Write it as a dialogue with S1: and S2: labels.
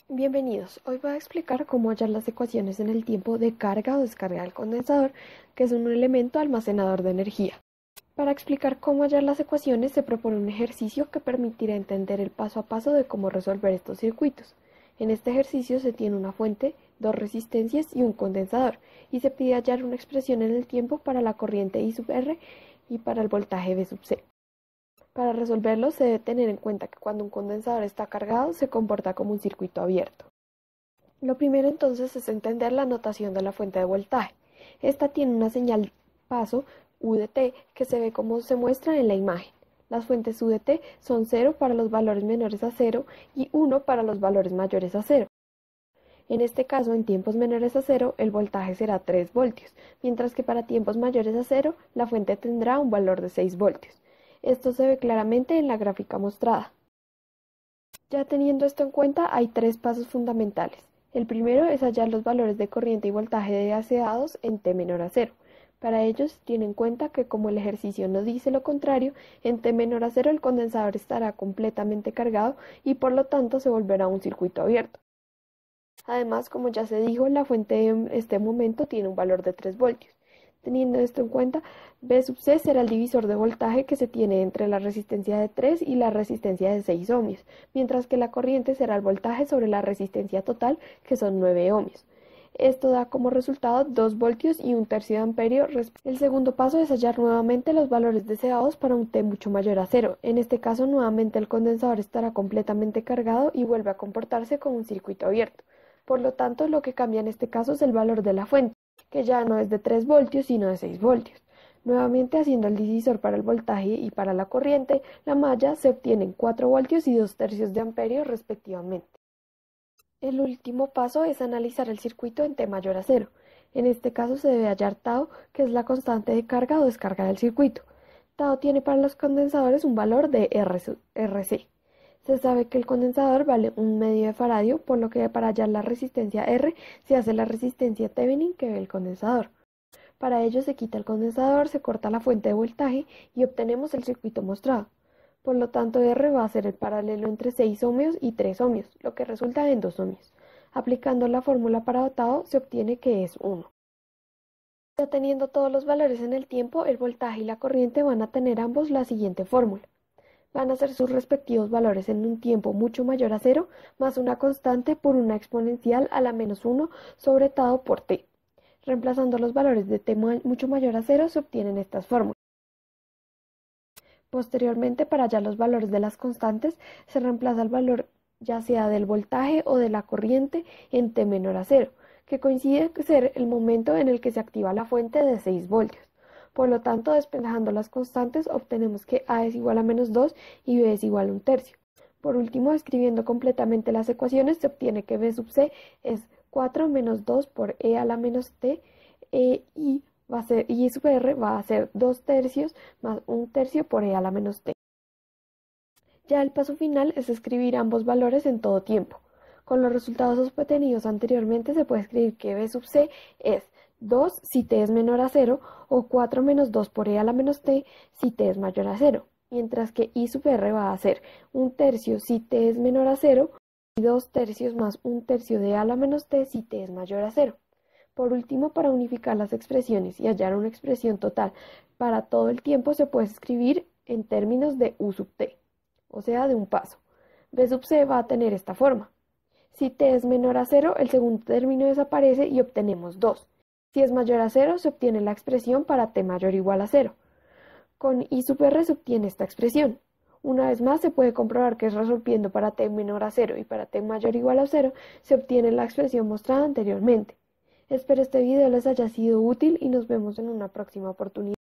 S1: Bienvenidos, hoy voy a explicar cómo hallar las ecuaciones en el tiempo de carga o descarga del condensador, que es un elemento almacenador de energía. Para explicar cómo hallar las ecuaciones se propone un ejercicio que permitirá entender el paso a paso de cómo resolver estos circuitos. En este ejercicio se tiene una fuente, dos resistencias y un condensador, y se pide hallar una expresión en el tiempo para la corriente I sub R y para el voltaje V sub C. Para resolverlo se debe tener en cuenta que cuando un condensador está cargado se comporta como un circuito abierto. Lo primero entonces es entender la notación de la fuente de voltaje. Esta tiene una señal paso U de t que se ve como se muestra en la imagen. Las fuentes U de t son 0 para los valores menores a 0 y 1 para los valores mayores a 0. En este caso, en tiempos menores a 0, el voltaje será 3 voltios, mientras que para tiempos mayores a 0, la fuente tendrá un valor de 6 voltios. Esto se ve claramente en la gráfica mostrada. Ya teniendo esto en cuenta, hay tres pasos fundamentales. El primero es hallar los valores de corriente y voltaje deseados en t menor a 0. Para ellos, tienen en cuenta que como el ejercicio no dice lo contrario, en t menor a 0 el condensador estará completamente cargado y por lo tanto se volverá un circuito abierto. Además, como ya se dijo, la fuente en este momento tiene un valor de 3 voltios. Teniendo esto en cuenta, V sub C será el divisor de voltaje que se tiene entre la resistencia de 3 y la resistencia de 6 ohmios, mientras que la corriente será el voltaje sobre la resistencia total, que son 9 ohmios. Esto da como resultado 2 voltios y 1/3 de amperio. El segundo paso es hallar nuevamente los valores deseados para un T mucho mayor a 0. En este caso, nuevamente el condensador estará completamente cargado y vuelve a comportarse como un circuito abierto. Por lo tanto, lo que cambia en este caso es el valor de la fuente, que ya no es de 3 voltios sino de 6 voltios. Nuevamente haciendo el divisor para el voltaje y para la corriente, la malla se obtienen 4 voltios y 2/3 de amperio respectivamente. El último paso es analizar el circuito en T mayor a 0. En este caso se debe hallar tau, que es la constante de carga o descarga del circuito. Tau tiene para los condensadores un valor de RC. Se sabe que el condensador vale 1/2 de faradio, por lo que para hallar la resistencia R se hace la resistencia Thevenin que ve el condensador. Para ello se quita el condensador, se corta la fuente de voltaje y obtenemos el circuito mostrado. Por lo tanto, R va a ser el paralelo entre 6 ohmios y 3 ohmios, lo que resulta en 2 ohmios. Aplicando la fórmula para Tau se obtiene que es 1. Ya teniendo todos los valores en el tiempo, el voltaje y la corriente van a tener ambos la siguiente fórmula. Van a ser sus respectivos valores en un tiempo mucho mayor a 0, más una constante por una exponencial a la menos 1 sobre Tau por t. Reemplazando los valores de t mucho mayor a 0 se obtienen estas fórmulas. Posteriormente, para hallar los valores de las constantes, se reemplaza el valor ya sea del voltaje o de la corriente en t menor a 0, que coincide con ser el momento en el que se activa la fuente de 6 voltios. Por lo tanto, despejando las constantes, obtenemos que A es igual a menos 2 y B es igual a 1/3. Por último, escribiendo completamente las ecuaciones, se obtiene que V sub C es 4 menos 2 por E a la menos T y I sub R va a ser 2/3 más 1/3 por E a la menos T. Ya el paso final es escribir ambos valores en todo tiempo. Con los resultados obtenidos anteriormente se puede escribir que V sub C es 2 si t es menor a 0 o 4 menos 2 por e a la menos t si t es mayor a 0, mientras que I sub R va a ser 1/3 si t es menor a 0 y 2/3 más 1/3 de e a la menos t si t es mayor a 0. Por último, para unificar las expresiones y hallar una expresión total para todo el tiempo se puede escribir en términos de U sub t, o sea, de un paso. V sub C va a tener esta forma. Si t es menor a 0, el segundo término desaparece y obtenemos 2. Si es mayor a 0, se obtiene la expresión para t mayor o igual a 0. Con I sub R se obtiene esta expresión. Una vez más, se puede comprobar que resolviendo para t menor a 0 y para t mayor o igual a 0, se obtiene la expresión mostrada anteriormente. Espero este video les haya sido útil y nos vemos en una próxima oportunidad.